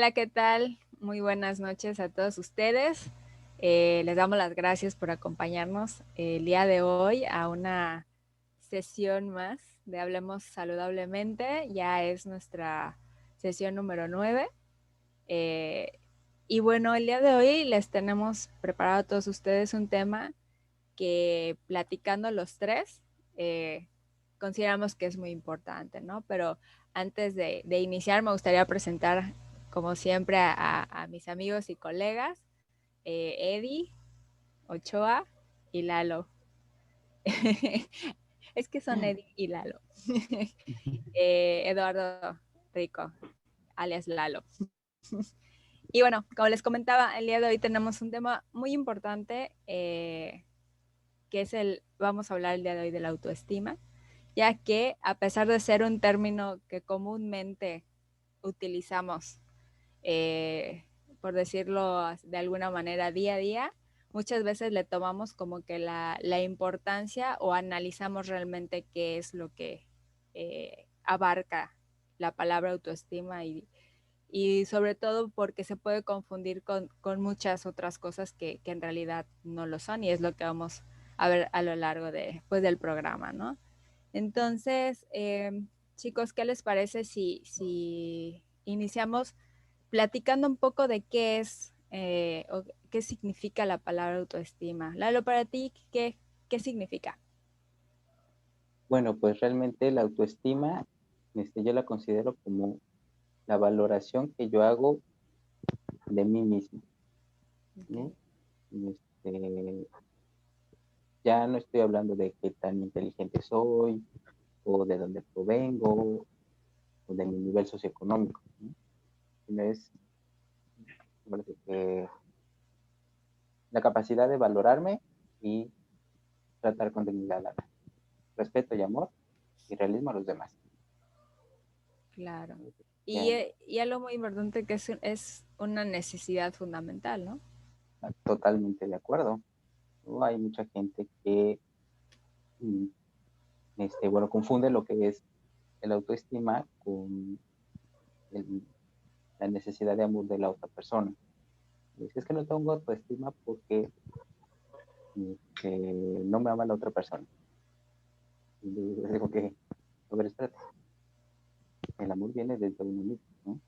Hola, ¿qué tal? Muy buenas noches a todos ustedes. Les damos las gracias por acompañarnos el día de hoy a una sesión más de Hablemos Saludablemente. Ya es nuestra sesión número 9. Eh, y bueno, el día de hoy les tenemos preparado a todos ustedes un tema que platicando los tres, consideramos que es muy importante, ¿no? Pero antes de iniciar, me gustaría presentar, como siempre, a mis amigos y colegas, Eddie, Ochoa y Lalo. Es que son Eddie y Lalo. Eduardo Rico, alias Lalo. Y bueno, como les comentaba, el día de hoy tenemos un tema muy importante, que es vamos a hablar el día de hoy de la autoestima, ya que a pesar de ser un término que comúnmente utilizamos, por decirlo de alguna manera, día a día, muchas veces le tomamos como que la importancia o analizamos realmente qué es lo que abarca la palabra autoestima y sobre todo porque se puede confundir con muchas otras cosas que en realidad no lo son y es lo que vamos a ver a lo largo pues, del programa, ¿no? Entonces, chicos, ¿qué les parece si iniciamos platicando un poco de qué es o qué significa la palabra autoestima? Lalo, para ti, ¿qué significa? Bueno, pues realmente la autoestima, yo la considero como la valoración que yo hago de mí mismo, Okay. ¿no? Este, ya no estoy hablando de qué tan inteligente soy, o de dónde provengo, o de mi nivel socioeconómico, ¿no? Sino es bueno, la capacidad de valorarme y tratar con dignidad, respeto y amor y realismo a los demás. Claro. Ya, Y algo muy importante que es una necesidad fundamental, ¿no? totalmente de acuerdo, ¿no? Hay mucha gente que mm, bueno, confunde lo que es el autoestima con el, la necesidad de amor de la otra persona. Es que no tengo autoestima porque no me ama la otra persona. Y digo que, a ver, espérate, el amor viene desde uno mismo, ¿no?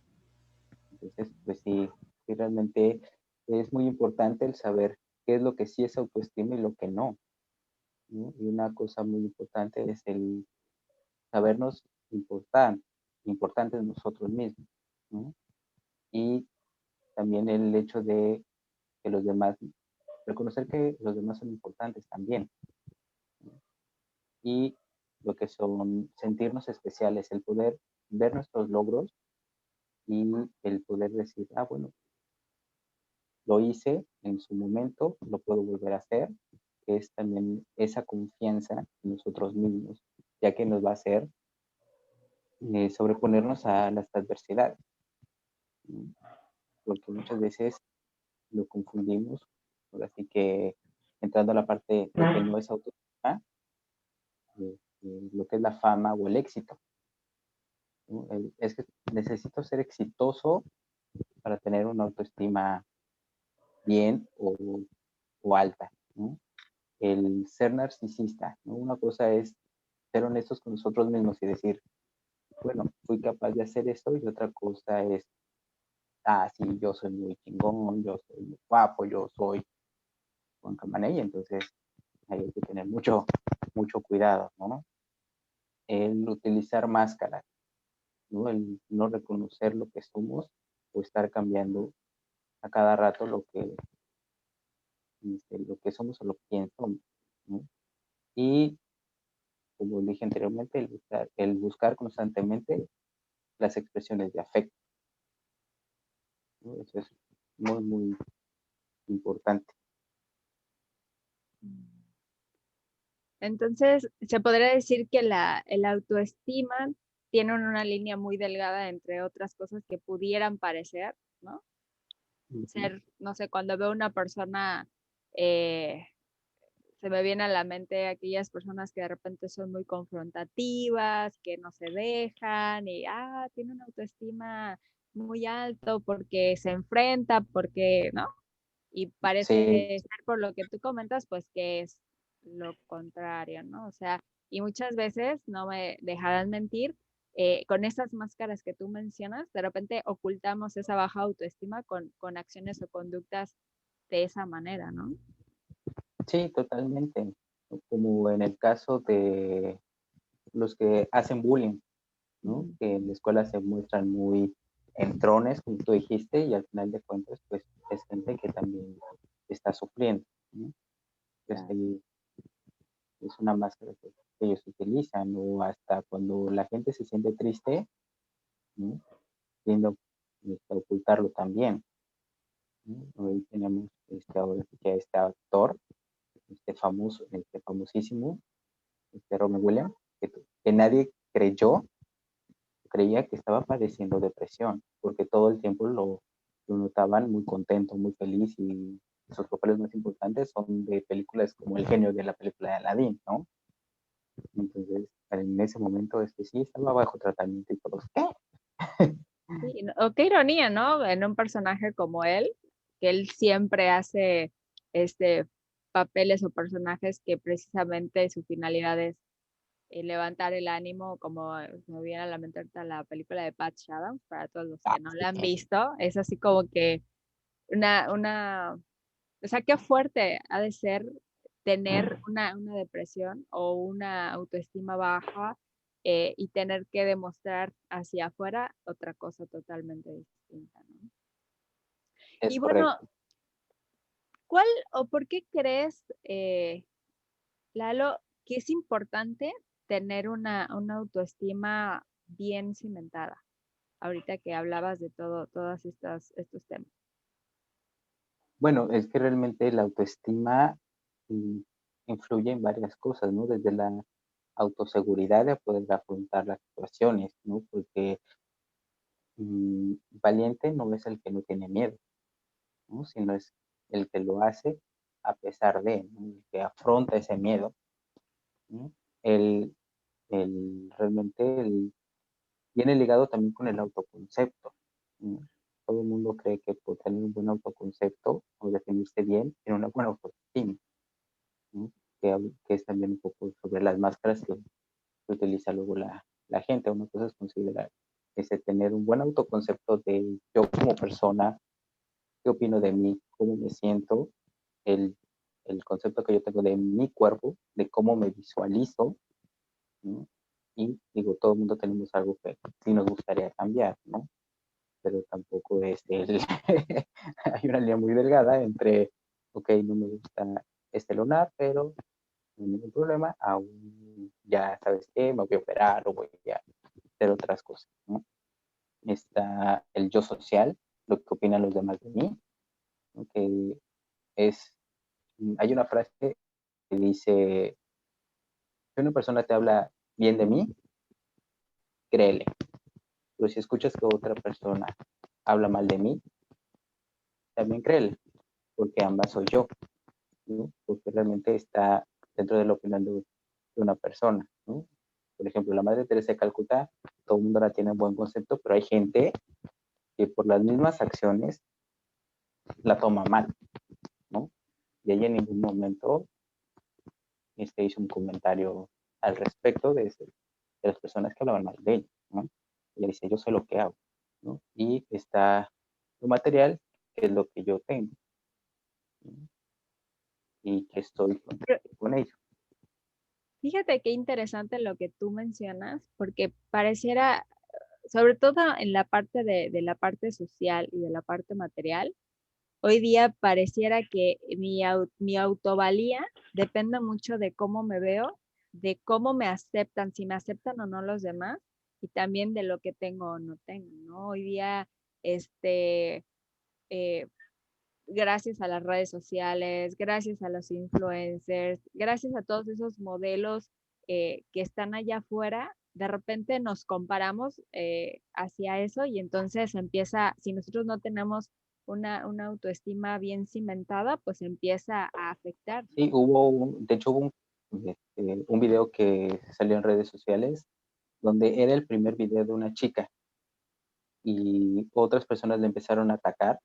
Entonces, pues sí, sí, realmente es muy importante el saber qué es lo que sí es autoestima y lo que no, ¿no? Y una cosa muy importante es el sabernos importantes nosotros mismos, ¿no? Y también el hecho de que los demás, reconocer que los demás son importantes también, ¿no? Y lo que son sentirnos especiales, el poder ver nuestros logros y el poder decir, ah, bueno, lo hice en su momento, lo puedo volver a hacer, que es también esa confianza en nosotros mismos, ya que nos va a hacer sobreponernos a las adversidades, ¿no? Porque muchas veces lo confundimos, así que entrando a la parte de que no es autoestima, lo que es la fama o el éxito, ¿no? Es que necesito ser exitoso para tener una autoestima bien o alta, ¿no? El ser narcisista, ¿no? Una cosa es ser honestos con nosotros mismos y decir, bueno, fui capaz de hacer esto, y otra cosa es, ah, sí, yo soy muy chingón, yo soy muy guapo, yo soy Juan Camaney, entonces ahí hay que tener mucho cuidado, ¿no? El utilizar máscaras, ¿no? El no reconocer lo que somos o estar cambiando a cada rato lo que somos o lo que somos, ¿no? Y como dije anteriormente, el buscar constantemente las expresiones de afecto, ¿no? Eso es muy importante. Entonces, se podría decir que el autoestima tiene una línea muy delgada entre otras cosas que pudieran parecer, ¿no? Uh-huh. Ser, no sé, cuando veo una persona, eh, se me viene a la mente aquellas personas que de repente son muy confrontativas, que no se dejan y, tiene una autoestima muy alto, porque se enfrenta, porque, ¿no? Y Sí, parece ser por lo que tú comentas, pues que es lo contrario, ¿no? O sea, y muchas veces, no me dejarán mentir, con esas máscaras que tú mencionas, de repente ocultamos esa baja autoestima con acciones o conductas de esa manera, ¿no? sí, totalmente. Como en el caso de los que hacen bullying, ¿no? Ujú. Que en la escuela se muestran muy entrones, como tú dijiste, y al final de cuentas, pues es gente que también está sufriendo, ¿no? Pues Claro. ahí es una máscara que ellos utilizan, o hasta cuando la gente se siente triste, ¿no? Tiende a ocultarlo también, ¿no? Hoy tenemos ahora sí que este actor, este famosísimo, Robin Williams, que nadie creía que estaba padeciendo depresión, porque todo el tiempo lo notaban muy contento, muy feliz, y sus papeles más importantes son de películas como el genio de la película de Aladdin, ¿no? Entonces, en ese momento, sí estaba bajo tratamiento y todos, ¿qué? Sí, o qué ironía, ¿no? En un personaje como él, que él siempre hace este papeles o personajes que precisamente su finalidad es levantar el ánimo, como me viene a la mente ahorita la película de Patch Adams, para todos los Ah, que no sí, la han visto, es así como que o sea, qué fuerte ha de ser tener una depresión o una autoestima baja y tener que demostrar hacia afuera otra cosa totalmente distinta, ¿no? Y es bueno, correcto. ¿cuál o por qué crees, Lalo, que es importante tener una autoestima bien cimentada? Ahorita que hablabas de todas estos temas. Bueno, es que realmente la autoestima mm, influye en varias cosas, ¿no? Desde la autoseguridad de poder afrontar las situaciones, ¿no? Porque valiente no es el que no tiene miedo, ¿no? Sino es el que lo hace a pesar de, ¿no? El que afronta ese miedo, ¿no? El, realmente viene ligado también con el autoconcepto, ¿no? Todo el mundo cree que por tener un buen autoconcepto o definirse bien, tiene una buena autoestima, ¿no? Que es también un poco sobre las máscaras que utiliza luego la gente. Una cosa es considerar ese tener un buen autoconcepto de yo como persona, qué opino de mí, cómo me siento, el, el concepto que yo tengo de mi cuerpo, de cómo me visualizo, ¿no? Y digo, todo el mundo tenemos algo que sí nos gustaría cambiar, ¿no? Pero tampoco es hay una línea muy delgada entre, ok, no me gusta este lunar, pero no hay ningún problema, aún ya sabes qué, me voy a operar o voy a hacer otras cosas, ¿no? Está el yo social, lo que opinan los demás de mí, ¿no? Que es, hay una frase que dice, si una persona te habla bien de mí, créele, pero si escuchas que otra persona habla mal de mí, también créele, porque ambas soy yo, ¿no? Porque realmente está dentro de la opinión de una persona, ¿no? Por ejemplo, la Madre Teresa de Calcuta, todo el mundo la tiene en buen concepto, pero hay gente que por las mismas acciones la toma mal, ¿no? Y ella en ningún momento hizo un comentario al respecto de las personas que hablaban mal de ella, ¿no? Ella dice, yo sé lo que hago, ¿no? Y está lo material, que es lo que yo tengo, ¿no? Y que estoy Pero con ello. fíjate qué interesante lo que tú mencionas, porque pareciera, sobre todo en la parte de la parte social y de la parte material, hoy día pareciera que mi autovalía depende mucho de cómo me veo, de cómo me aceptan, si me aceptan o no los demás, y también de lo que tengo o no tengo, ¿no? Hoy día, este, eh, gracias a las redes sociales, gracias a los influencers, gracias a todos esos modelos que están allá afuera, de repente nos comparamos hacia eso y entonces empieza, si nosotros no tenemos una autoestima bien cimentada, pues empieza a afectar, Sí, ¿no? de hecho hubo un video que salió en redes sociales donde era el primer video de una chica y otras personas le empezaron a atacar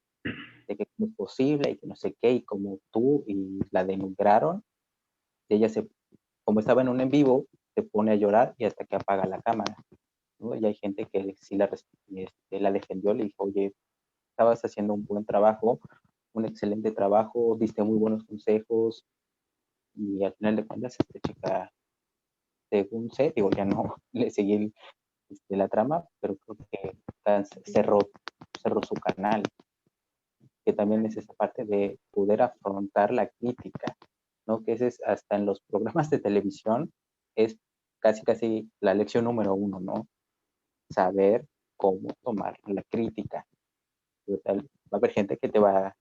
de que cómo es posible y que no sé qué, y como tú, y la denigraron. Y ella como estaba en vivo, se pone a llorar y hasta que apaga la cámara, ¿no? Y hay gente que sí la defendió, le dijo, oye, estabas haciendo un buen trabajo, un excelente trabajo, diste muy buenos consejos, y al final de cuentas, esta chica, según sé, digo, ya no le seguí la trama, pero creo que cerró su canal, que también es esa parte de poder afrontar la crítica, ¿no? Que ese es hasta en los programas de televisión, es casi la lección número uno, ¿no? Saber cómo tomar la crítica. Va a haber gente que te va,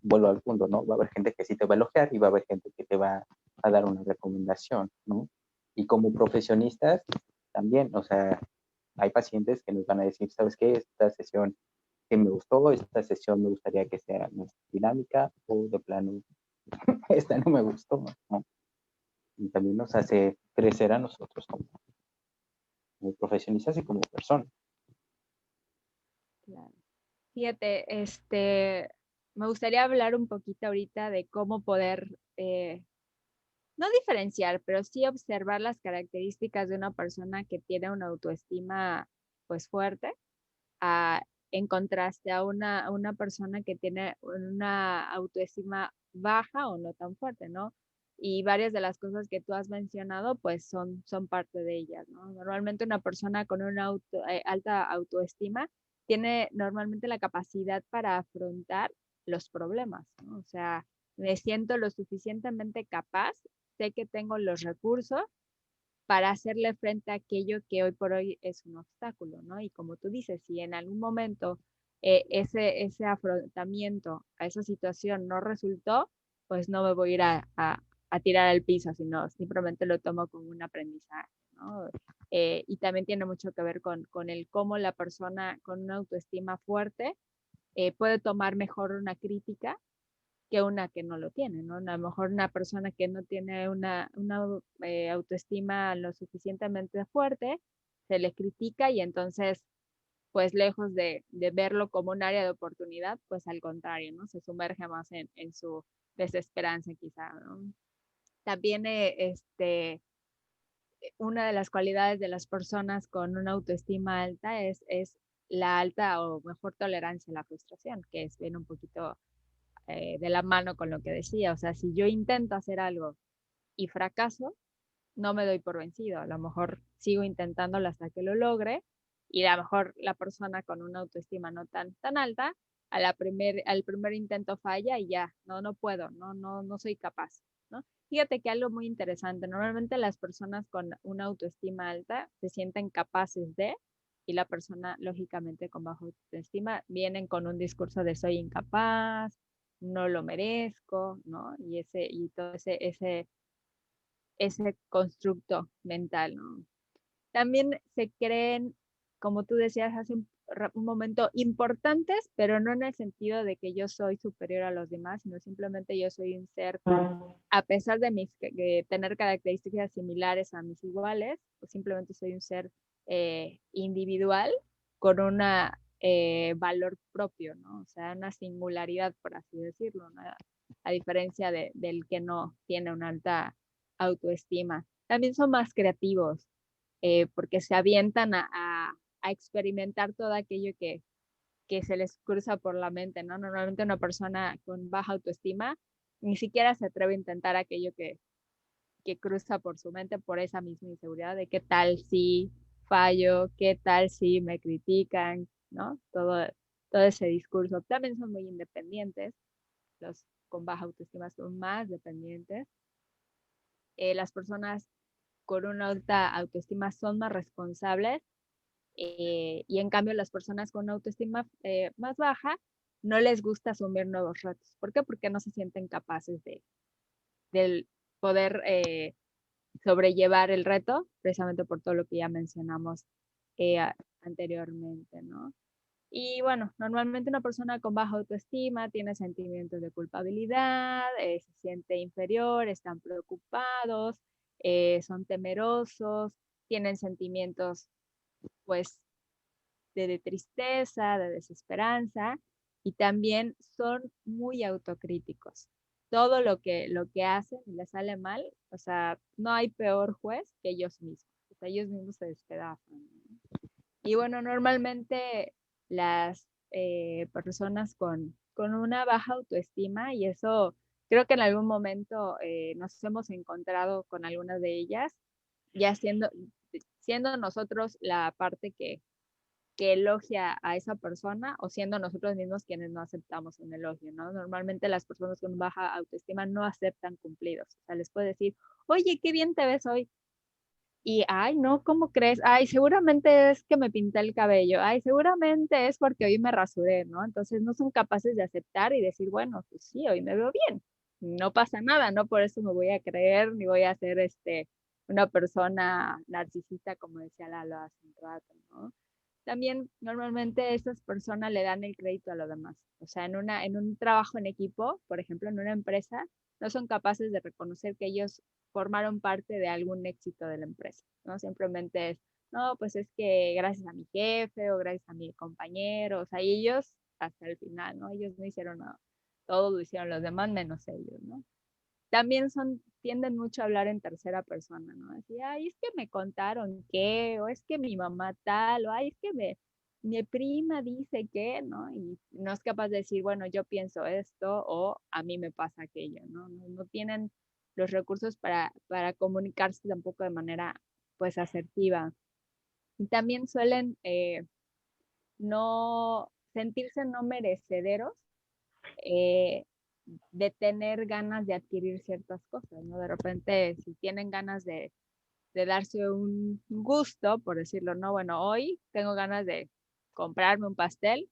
vuelvo al punto, ¿no? Va a haber gente que sí te va a elogiar y va a haber gente que te va a dar una recomendación, ¿no? Y como profesionistas también, o sea, hay pacientes que nos van a decir, ¿sabes qué? Esta sesión que me gustó, esta sesión me gustaría que sea más dinámica, o de plano, esta no me gustó, ¿no? Y también nos hace crecer a nosotros como profesionistas y como personas. Claro. Fíjate, me gustaría hablar un poquito ahorita de cómo poder, no diferenciar, pero sí observar las características de una persona que tiene una autoestima pues fuerte, a- en contraste a una persona que tiene una autoestima baja o no tan fuerte, ¿no? Y varias de las cosas que tú has mencionado, pues son parte de ellas, ¿no? Normalmente una persona con una alta autoestima tiene normalmente la capacidad para afrontar los problemas, ¿no? O sea, me siento lo suficientemente capaz, sé que tengo los recursos para hacerle frente a aquello que hoy por hoy es un obstáculo, ¿no? Y como tú dices, si en algún momento ese afrontamiento a esa situación no resultó, pues no me voy a ir a tirar al piso, sino simplemente lo tomo como un aprendizaje, ¿no? Y también tiene mucho que ver con el cómo la persona con una autoestima fuerte puede tomar mejor una crítica que una que no lo tiene, ¿no? A lo mejor una persona que no tiene una autoestima lo suficientemente fuerte, se le critica y entonces, pues lejos de verlo como un área de oportunidad, pues al contrario, ¿no? Se sumerge más en su desesperanza quizá, ¿no? También una de las cualidades de las personas con una autoestima alta es la alta o mejor tolerancia a la frustración, que es bien un poquito de la mano con lo que decía. O sea, si yo intento hacer algo y fracaso, no me doy por vencido. A lo mejor sigo intentándolo hasta que lo logre y a lo mejor la persona con una autoestima no tan alta, al primer intento falla y ya, no puedo, no soy capaz, ¿no? Fíjate que algo muy interesante, normalmente las personas con una autoestima alta se sienten capaces de, y la persona lógicamente con baja autoestima vienen con un discurso de soy incapaz, no lo merezco, ¿no? Y todo ese constructo mental, ¿no? También se creen, como tú decías hace un momento, importantes, pero no en el sentido de que yo soy superior a los demás, sino simplemente yo soy un ser, a pesar de tener características similares a mis iguales, pues simplemente soy un ser individual con una valor propio, ¿no? O sea, una singularidad, por así decirlo, ¿no? A diferencia del que no tiene una alta autoestima. También son más creativos, porque se avientan a experimentar todo aquello que se les cruza por la mente, ¿no? Normalmente una persona con baja autoestima ni siquiera se atreve a intentar aquello que cruza por su mente por esa misma inseguridad de qué tal si fallo, qué tal si me critican, ¿no? Todo ese discurso. También son muy independientes, los con baja autoestima son más dependientes. Las personas con una alta autoestima son más responsables, y en cambio las personas con una autoestima más baja no les gusta asumir nuevos retos. ¿Por qué? Porque no se sienten capaces de poder sobrellevar el reto, precisamente por todo lo que ya mencionamos anteriormente, ¿no? Y bueno, normalmente una persona con baja autoestima tiene sentimientos de culpabilidad, se siente inferior, están preocupados, son temerosos, tienen sentimientos pues de tristeza, de desesperanza, y también son muy autocríticos. Todo lo que hacen y les sale mal, o sea, no hay peor juez que ellos mismos. O sea, ellos mismos se despedazan, ¿no? Y bueno, normalmente las personas con una baja autoestima, y eso creo que en algún momento nos hemos encontrado con algunas de ellas, ya siendo nosotros la parte que elogia a esa persona o siendo nosotros mismos quienes no aceptamos un elogio, ¿no? Normalmente las personas con baja autoestima no aceptan cumplidos. O sea, les puede decir, oye, qué bien te ves hoy. Y, ay, no, ¿cómo crees? Ay, seguramente es que me pinté el cabello. Ay, seguramente es porque hoy me rasuré, ¿no? Entonces no son capaces de aceptar y decir, bueno, pues sí, hoy me veo bien. No pasa nada, no por eso me voy a creer ni voy a ser una persona narcisista, como decía Lalo hace un rato, ¿no? También normalmente estas personas le dan el crédito a los demás. O sea, en un trabajo en equipo, por ejemplo, en una empresa, no son capaces de reconocer que ellos formaron parte de algún éxito de la empresa, ¿no? Simplemente es, no, pues es que gracias a mi jefe o gracias a mi compañero, o sea, y ellos hasta el final, ¿no? Ellos no hicieron nada, todo lo hicieron los demás menos ellos, ¿no? También tienden mucho a hablar en tercera persona, ¿no? Así, ay, es que me contaron que, o es que mi mamá tal, o ay, es que mi prima dice que, ¿no? Y no es capaz de decir, bueno, yo pienso esto o a mí me pasa aquello, ¿no? No tienen los recursos para comunicarse tampoco de manera, pues, asertiva. Y también suelen no sentirse no merecederos eh, de tener ganas de adquirir ciertas cosas, ¿no? De repente, si tienen ganas de darse un gusto, por decirlo, no, bueno, hoy tengo ganas de comprarme un pastel,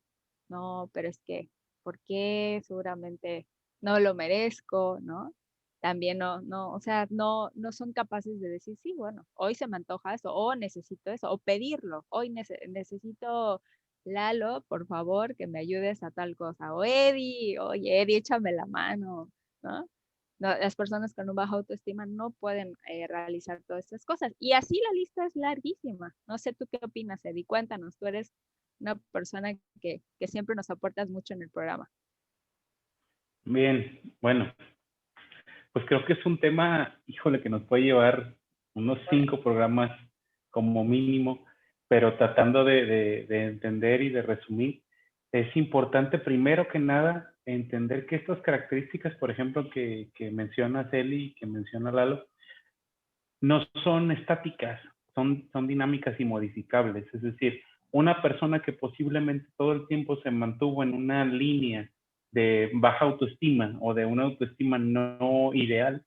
no, pero es que, ¿por qué? Seguramente no lo merezco, ¿no? También o sea, no son capaces de decir, sí, bueno, hoy se me antoja eso, o necesito eso, o pedirlo, hoy necesito, Lalo, por favor, que me ayudes a tal cosa, o Eddie, oye, Eddie, échame la mano, ¿no? No, las personas con un bajo autoestima no pueden realizar todas estas cosas. Y así la lista es larguísima. No sé tú qué opinas, Eddie. Cuéntanos, tú eres una persona que siempre nos aportas mucho en el programa. Bien, bueno, pues creo que es un tema, híjole, que nos puede llevar unos 5 programas como mínimo, pero tratando de entender y de resumir, es importante primero que nada entender que estas características, por ejemplo, que menciona Celi y que menciona Lalo, no son estáticas, son dinámicas y modificables. Es decir, una persona que posiblemente todo el tiempo se mantuvo en una línea de baja autoestima o de una autoestima no ideal,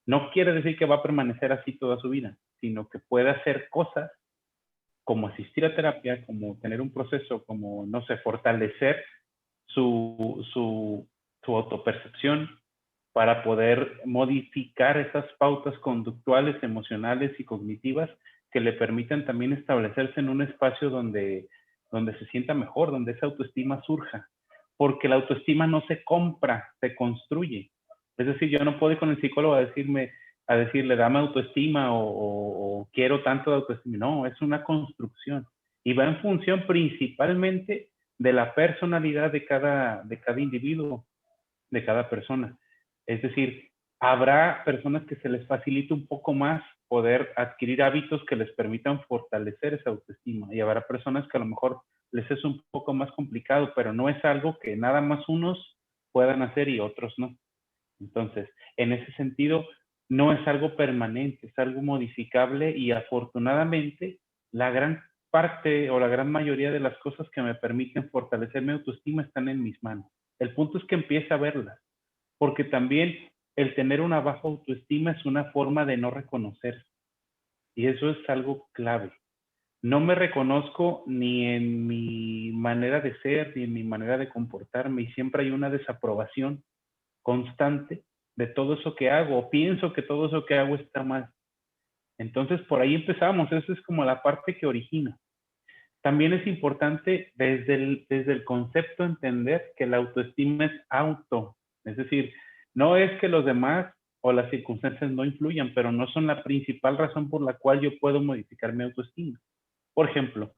no quiere decir que va a permanecer así toda su vida, sino que puede hacer cosas como asistir a terapia, como tener un proceso, como, no sé, fortalecer su autopercepción para poder modificar esas pautas conductuales, emocionales y cognitivas que le permitan también establecerse en un espacio donde se sienta mejor, donde esa autoestima surja. Porque la autoestima no se compra, se construye. Es decir, yo no puedo ir con el psicólogo a decirle, dame autoestima o quiero tanto de autoestima. No, es una construcción. Y va en función principalmente de la personalidad de cada individuo, de cada persona. Es decir, habrá personas que se les facilite un poco más poder adquirir hábitos que les permitan fortalecer esa autoestima y habrá personas que a lo mejor les es un poco más complicado, pero no es algo que nada más unos puedan hacer y otros no. Entonces, en ese sentido, no es algo permanente, es algo modificable y afortunadamente la gran parte o la gran mayoría de las cosas que me permiten fortalecer mi autoestima están en mis manos. El punto es que empiece a verlas, porque también el tener una baja autoestima es una forma de no reconocerse y eso es algo clave. No me reconozco ni en mi manera de ser, ni en mi manera de comportarme y siempre hay una desaprobación constante de todo eso que hago, o pienso que todo eso que hago está mal. Entonces, por ahí empezamos, eso es como la parte que origina. También es importante desde el concepto entender que la autoestima es auto, es decir, no es que los demás o las circunstancias no influyan, pero no son la principal razón por la cual yo puedo modificar mi autoestima. Por ejemplo,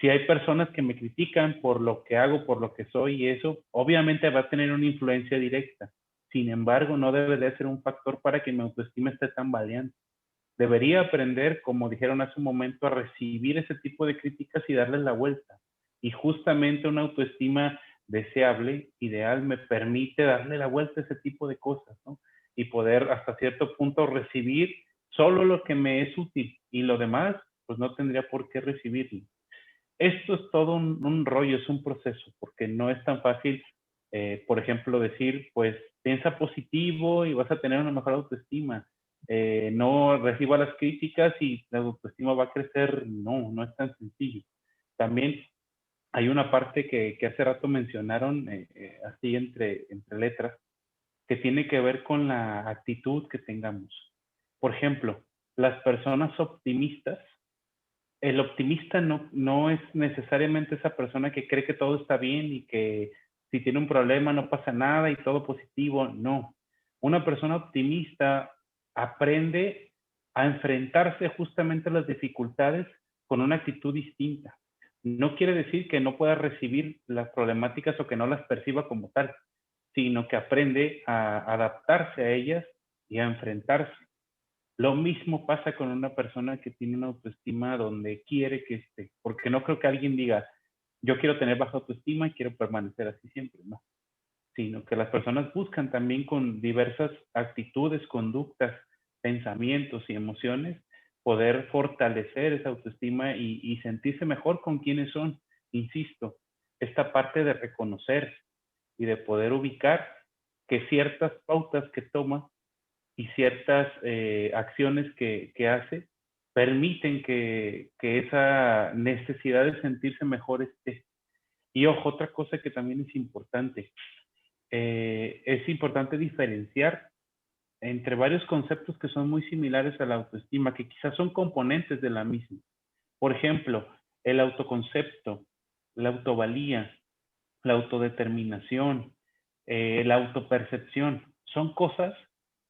Si hay personas que me critican por lo que hago, por lo que soy y eso, obviamente va a tener una influencia directa. Sin embargo, no debe de ser un factor para que mi autoestima esté tan valiente. Debería aprender, como dijeron hace un momento, a recibir ese tipo de críticas y darles la vuelta. Y justamente una autoestima deseable, ideal, me permite darle la vuelta a ese tipo de cosas, ¿no? Y poder hasta cierto punto recibir solo lo que me es útil y lo demás, pues no tendría por qué recibirlo. Esto es todo un rollo, es un proceso, porque no es tan fácil, por ejemplo, decir, pues piensa positivo y vas a tener una mejor autoestima. No reciba las críticas y la autoestima va a crecer. No, no es tan sencillo. También hay una parte que hace rato mencionaron, así entre letras, que tiene que ver con la actitud que tengamos. Por ejemplo, las personas optimistas, el optimista no es necesariamente esa persona que cree que todo está bien y que si tiene un problema no pasa nada y todo positivo. No. Una persona optimista aprende a enfrentarse justamente a las dificultades con una actitud distinta. No quiere decir que no pueda recibir las problemáticas o que no las perciba como tal, sino que aprende a adaptarse a ellas y a enfrentarse. Lo mismo pasa con una persona que tiene una autoestima donde quiere que esté, porque no creo que alguien diga, yo quiero tener baja autoestima y quiero permanecer así siempre, no, sino que las personas buscan también con diversas actitudes, conductas, pensamientos y emociones poder fortalecer esa autoestima y sentirse mejor con quienes son. Insisto, esta parte de reconocer y de poder ubicar que ciertas pautas que toma y ciertas acciones que hace permiten que esa necesidad de sentirse mejor esté. Y ojo, otra cosa que también es importante diferenciar entre varios conceptos que son muy similares a la autoestima, que quizás son componentes de la misma. Por ejemplo, el autoconcepto, la autovalía, la autodeterminación, la autopercepción, son cosas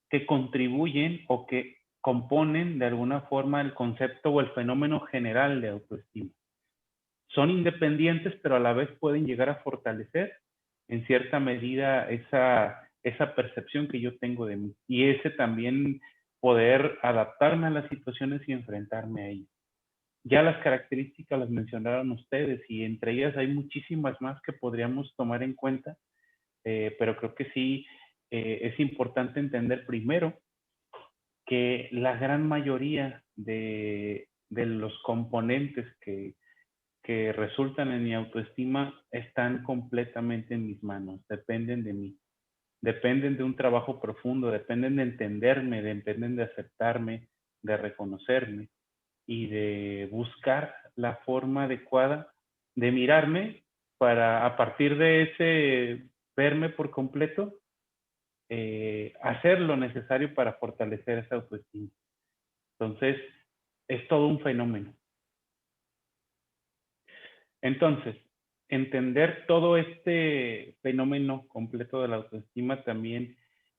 que contribuyen o que componen de alguna forma el concepto o el fenómeno general de autoestima. Son independientes, pero a la vez pueden llegar a fortalecer en cierta medida esa percepción que yo tengo de mí. Y ese también poder adaptarme a las situaciones y enfrentarme a ellas. Ya las características las mencionaron ustedes y entre ellas hay muchísimas más que podríamos tomar en cuenta, pero creo que sí es importante entender primero que la gran mayoría de los componentes que resultan en mi autoestima están completamente en mis manos, dependen de mí, dependen de un trabajo profundo, dependen de entenderme, dependen de aceptarme, de reconocerme y de buscar la forma adecuada de mirarme para a partir de ese verme por completo, hacer lo necesario para fortalecer esa autoestima. Entonces, es todo un fenómeno. Entonces, entender todo este fenómeno completo de la autoestima también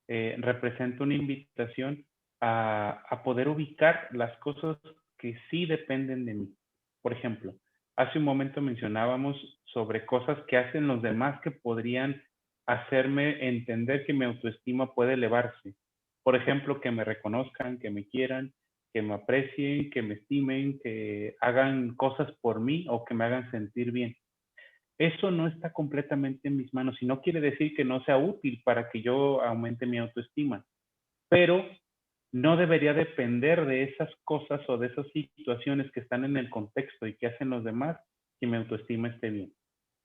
representa una invitación a poder ubicar las cosas que sí dependen de mí. Por ejemplo, hace un momento mencionábamos sobre cosas que hacen los demás que podrían hacerme entender que mi autoestima puede elevarse. Por ejemplo, que me reconozcan, que me quieran, que me aprecien, que me estimen, que hagan cosas por mí o que me hagan sentir bien. Eso no está completamente en mis manos y no quiere decir que no sea útil para que yo aumente mi autoestima, pero no debería depender de esas cosas o de esas situaciones que están en el contexto y que hacen los demás que mi autoestima esté bien.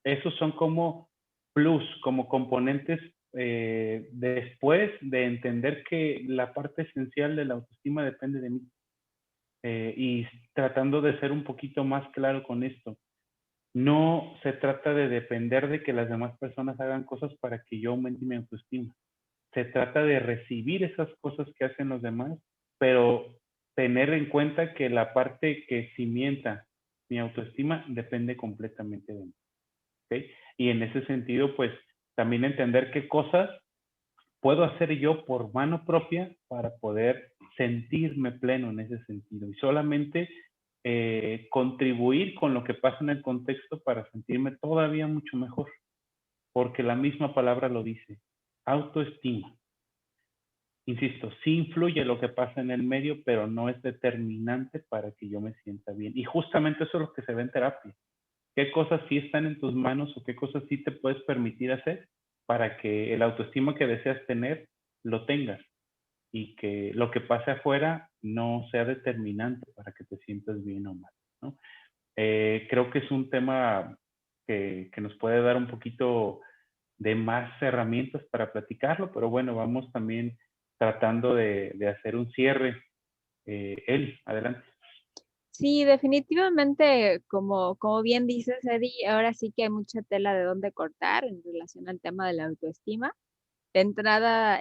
Esos son como plus, como componentes después de entender que la parte esencial de la autoestima depende de mí. Y tratando de ser un poquito más claro con esto, no se trata de depender de que las demás personas hagan cosas para que yo aumente mi autoestima. Se trata de recibir esas cosas que hacen los demás, pero tener en cuenta que la parte que cimienta mi autoestima depende completamente de mí. ¿Okay? Y en ese sentido, pues también entender qué cosas puedo hacer yo por mano propia para poder sentirme pleno en ese sentido. Y solamente contribuir con lo que pasa en el contexto para sentirme todavía mucho mejor, porque la misma palabra lo dice, autoestima. Insisto, sí influye lo que pasa en el medio, pero no es determinante para que yo me sienta bien. Y justamente eso es lo que se ve en terapia. ¿Qué cosas sí están en tus manos o qué cosas sí te puedes permitir hacer para que el autoestima que deseas tener lo tengas? Y que lo que pase afuera no sea determinante para que te sientas bien o mal, ¿no? Creo que es un tema que nos puede dar un poquito de más herramientas para platicarlo, pero bueno, vamos también tratando de hacer un cierre. Eli, adelante. Sí, definitivamente, como bien dices, Eddie, ahora sí que hay mucha tela de dónde cortar en relación al tema de la autoestima. De entrada,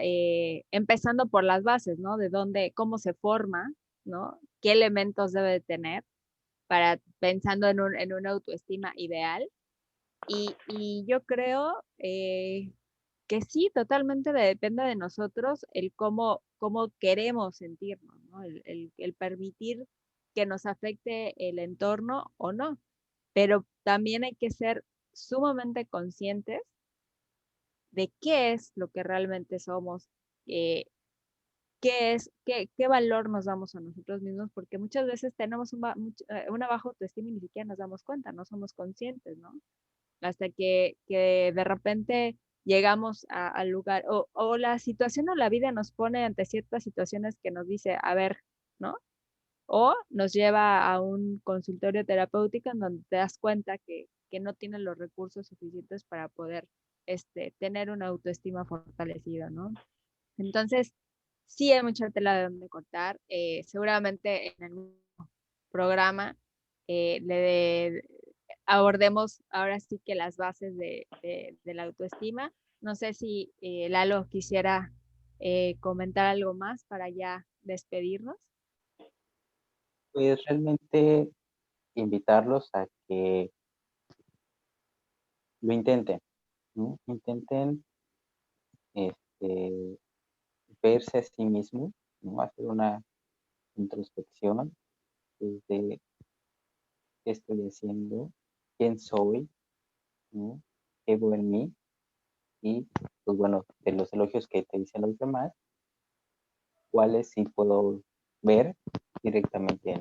empezando por las bases, ¿no? De dónde, cómo se forma, ¿no? ¿Qué elementos debe de tener para pensando en una autoestima ideal? Y yo creo que sí, totalmente depende de nosotros el cómo queremos sentirnos, ¿no? El permitir que nos afecte el entorno o no. Pero también hay que ser sumamente conscientes de qué es lo que realmente somos, eh, qué valor nos damos a nosotros mismos, porque muchas veces tenemos una baja autoestima y ni siquiera nos damos cuenta, no somos conscientes, ¿no? Hasta que de repente llegamos al lugar o la situación o la vida nos pone ante ciertas situaciones que nos dice, a ver, ¿no? O nos lleva a un consultorio terapéutico en donde te das cuenta que no tienes los recursos suficientes para poder tener una autoestima fortalecida, ¿no? Entonces, sí hay mucha tela de donde cortar. Seguramente en el programa le abordemos ahora sí que las bases de la autoestima. No sé si Lalo quisiera comentar algo más para ya despedirnos. Pues realmente invitarlos a que lo intenten, ¿no? Intenten este, verse a sí mismos, ¿no? Hacer una introspección de qué estoy haciendo, quién soy, ¿no? ¿Qué veo en mí? Y, pues bueno, de los elogios que te dicen los demás, cuáles sí puedo ver directamente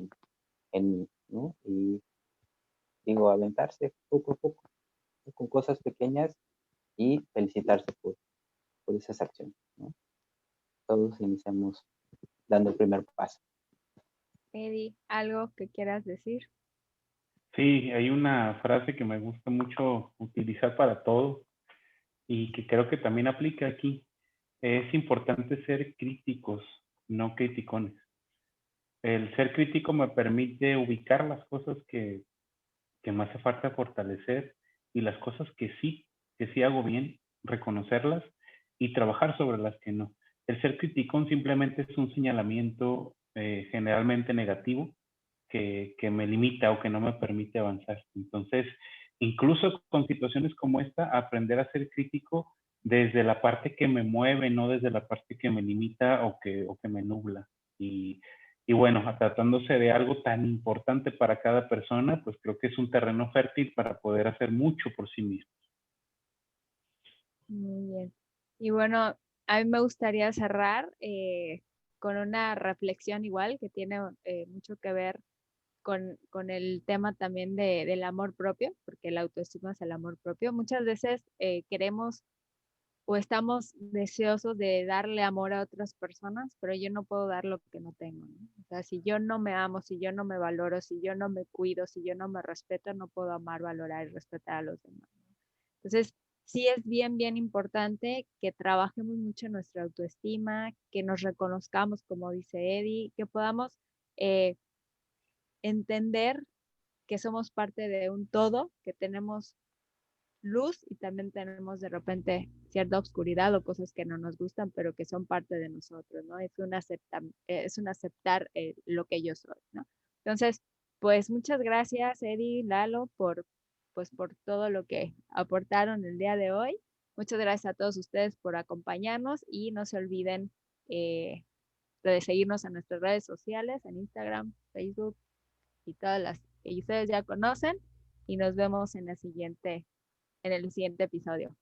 en mí, ¿no? Y digo, aventarse poco a poco, con cosas pequeñas y felicitarse por esas acciones, ¿no? Todos iniciamos dando el primer paso. Eddie, ¿algo que quieras decir? Sí, hay una frase que me gusta mucho utilizar para todo y que creo que también aplica aquí. Es importante ser críticos, no criticones. El ser crítico me permite ubicar las cosas que me hace falta fortalecer y las cosas que sí hago bien, reconocerlas y trabajar sobre las que no. El ser criticón simplemente es un señalamiento generalmente negativo que me limita o que no me permite avanzar. Entonces, incluso con situaciones como esta, aprender a ser crítico desde la parte que me mueve, no desde la parte que me limita o que me nubla. Y bueno, tratándose de algo tan importante para cada persona, pues creo que es un terreno fértil para poder hacer mucho por sí mismo. Muy bien. Y bueno, a mí me gustaría cerrar con una reflexión igual que tiene mucho que ver con el tema también del amor propio, porque la autoestima es el amor propio. Muchas veces queremos o estamos deseosos de darle amor a otras personas, pero yo no puedo dar lo que no tengo, ¿no? O sea, si yo no me amo, si yo no me valoro, si yo no me cuido, si yo no me respeto, no puedo amar, valorar y respetar a los demás, ¿no? Entonces, sí es bien importante que trabajemos mucho en nuestra autoestima, que nos reconozcamos, como dice Eddie, que podamos eh, entender que somos parte de un todo, que tenemos luz y también tenemos de repente cierta oscuridad o cosas que no nos gustan, pero que son parte de nosotros, ¿no? Es un aceptar lo que yo soy, ¿no? Entonces, pues muchas gracias, Eddie, Lalo, por todo lo que aportaron el día de hoy. Muchas gracias a todos ustedes por acompañarnos y no se olviden de seguirnos en nuestras redes sociales, en Instagram, Facebook y todas las que ustedes ya conocen. Y nos vemos en el siguiente episodio.